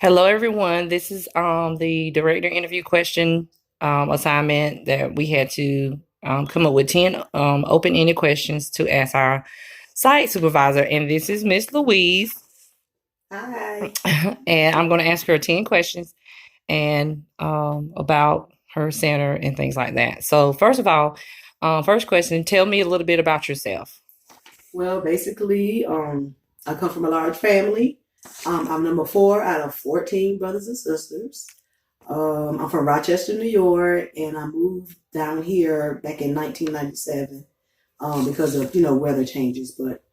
Hello, everyone. This is the director interview question assignment that we had to come up with 10 open-ended questions to ask our site supervisor. And this is Miss Louise. Hi. And I'm going to ask her 10 questions and about her center and things like that. So, first of all, first question, tell me a little bit about yourself. Well, basically, I come from a large family. I'm number four out of 14 brothers and sisters. I'm from Rochester, New York, and I moved down here back in 1997 because of weather changes. But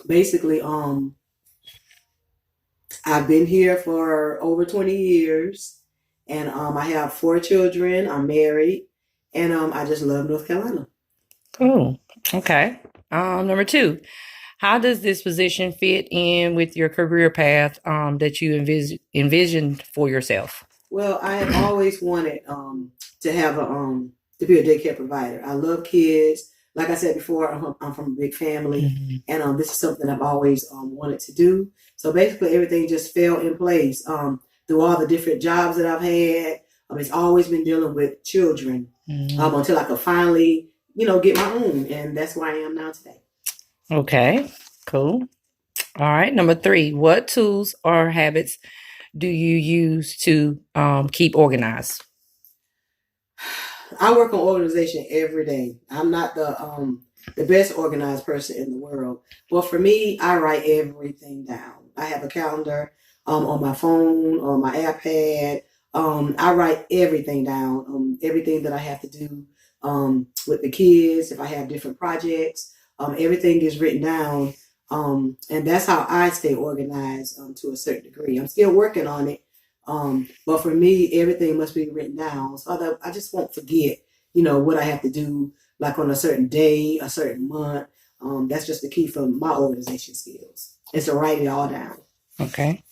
basically, I've been here for over 20 years, and I have four children. I'm married, and I just love North Carolina. Cool. Okay. Number two, how does this position fit in with your career path that you envisioned for yourself? Well, I have always wanted to have to be a daycare provider. I love kids. Like I said before, I'm from a big family, Mhm. and this is something I've always wanted to do. So basically, everything just fell in place through all the different jobs that I've had. It's always been dealing with children Mhm. until I could finally, get my own, and that's where I am now today. Okay, cool. All right. Number three, what tools or habits do you use to keep organized? I work on organization every day. I'm not the best organized person in the world. But for me, I write everything down. I have a calendar on my phone, on my iPad. I write everything down, everything that I have to do with the kids, if I have different projects, everything is written down. And that's how I stay organized to a certain degree. I'm still working on it, but for me, everything must be written down so that I just won't forget, what I have to do, like on a certain day, a certain month. That's just the key for my organization skills. Is to write it all down. Okay.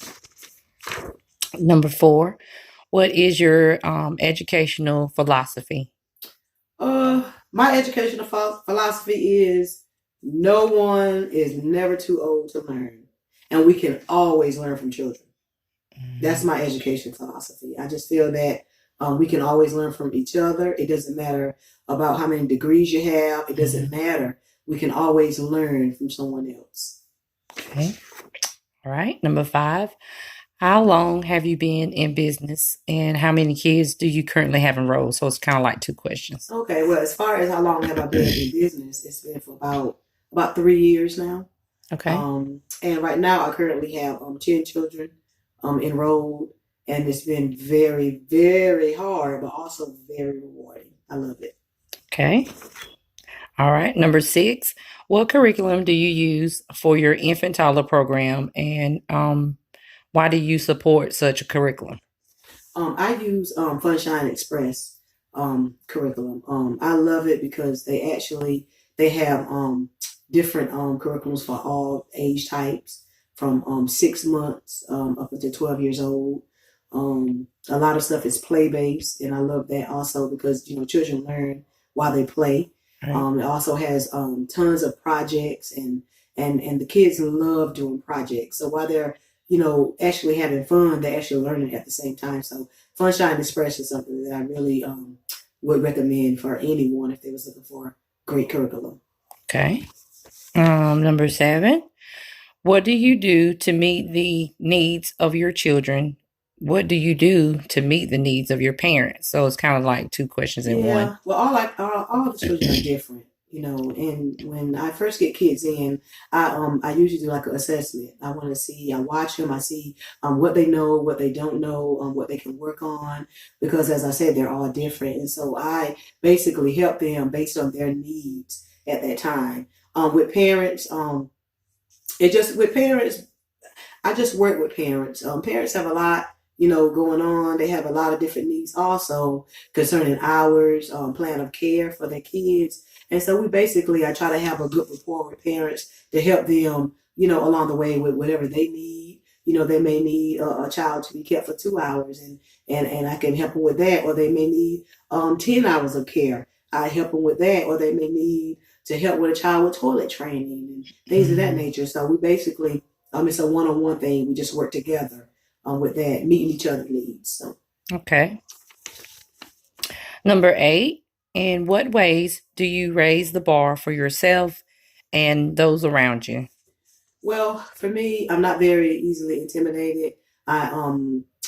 Number four, what is your educational philosophy? My educational philosophy is no one is never too old to learn, and we can always learn from children. That's my education philosophy. I just feel that we can always learn from each other. It doesn't matter about how many degrees you have. It doesn't matter. We can always learn from someone else. Okay. All right. Number five, how long have you been in business and how many kids do you currently have enrolled? So it's kind of like two questions. Okay, well, as far as how long have I been in business, it's been for about 3 years now. Okay. And right now, I currently have 10 children enrolled, and it's been very, very hard, but also very rewarding. I love it. Okay. All right. Number six, what curriculum do you use for your infant toddler program and why do you support such a curriculum? I use Funshine Express curriculum. I love it because they have different curriculums for all age types, from 6 months up until 12 years old. A lot of stuff is play based, and I love that also because children learn while they play. Right. It also has tons of projects, and the kids love doing projects. So while they're actually having fun, they're actually learning at the same time. So Funshine Express is something that I really would recommend for anyone if they was looking for great curriculum. Okay. Number seven, what do you do to meet the needs of your children? What do you do to meet the needs of your parents? So it's kind of like two questions in one. Yeah, well, all the children are different, And when I first get kids in, I usually do like an assessment. I watch them, I see what they know, what they don't know, what they can work on, because as I said, they're all different, and so I basically help them based on their needs at that time. With parents, it just with parents I just work with parents. Parents have a lot, going on. They have a lot of different needs also concerning hours, plan of care for their kids. And so I try to have a good rapport with parents to help them, along the way with whatever they need. They may need a child to be kept for 2 hours, and I can help them with that, or they may need 10 hours of care. I help them with that, or they may need to help with a child with toilet training and things of that Mhm. nature. So we basically it's a one-on-one thing. We just work together with that, meeting each other's needs. So. Okay. Number 8, in what ways do you raise the bar for yourself and those around you? Well, for me, I'm not very easily intimidated. I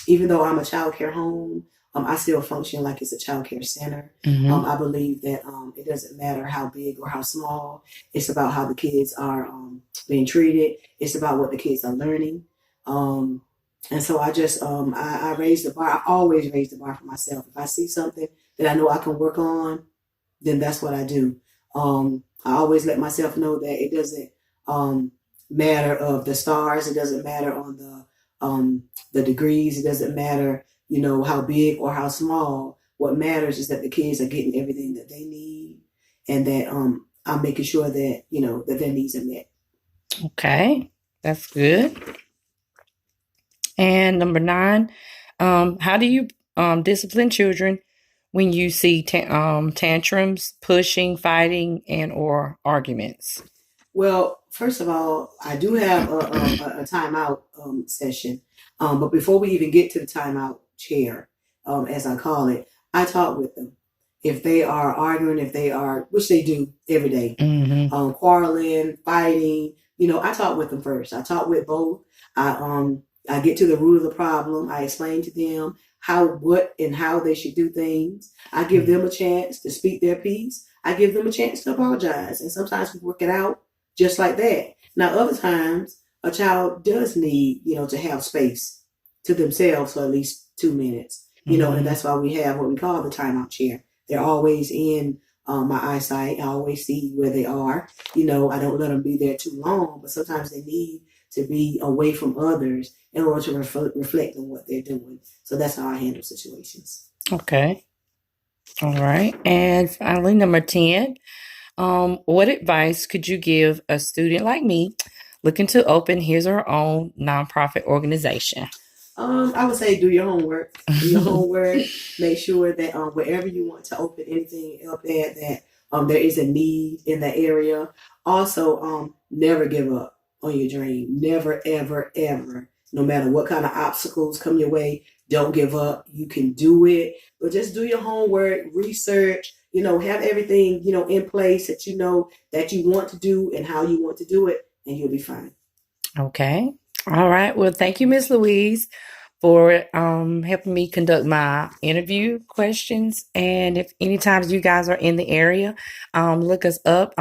even though I'm a child care home, I still function like it's a child care center. Mm-hmm. I believe that it doesn't matter how big or how small. It's about how the kids are being treated. It's about what the kids are learning. Um, and so I just I raise the bar. I always raise the bar for myself. If I see something that I know I can work on, then that's what I do. I always let myself know that it doesn't matter of the stars. It doesn't matter on the degrees. It doesn't matter, how big or how small. What matters is that the kids are getting everything that they need, and that I'm making sure that that their needs are met. Okay, that's good. And number 9, how do you discipline children when you see tantrums, pushing, fighting, and or arguments? Well, first of all, I do have a timeout session. But before we even get to the timeout chair, as I call it, I talk with them. If they are arguing, if they are, which they do every day, Mm-hmm. quarreling, fighting, I talk with them first. I talk with both. I get to the root of the problem. I explain to them what, and how they should do things. I give them a chance to speak their piece. I give them a chance to apologize. And sometimes we work it out just like that. Now, other times, a child does need, to have space to themselves for at least 2 minutes, and that's why we have what we call the timeout chair. They're always in my eyesight. I always see where they are. I don't let them be there too long, but sometimes they need to be away from others in order to reflect on what they're doing. So that's how I handle situations. Okay. All right. And finally, number 10, what advice could you give a student like me looking to open his or her own nonprofit organization? I would say do your homework. Do your homework. Make sure that wherever you want to open anything up there, that there is a need in that area. Also, never give up on your dream. Never, ever, ever. No matter what kind of obstacles come your way, don't give up. You can do it. But just do your homework, research. Have everything in place that that you want to do and how you want to do it, and you'll be fine. Okay. All right. Well, thank you, Miss Louise, for helping me conduct my interview questions. And if any times you guys are in the area, look us up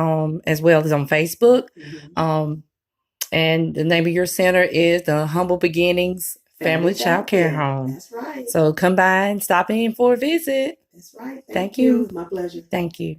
as well as on Facebook. Mm-hmm. And the name of your center is the Humble Beginnings Family Child Care Home. That's right. So come by and stop in for a visit. That's right. Thank you. My pleasure. Thank you.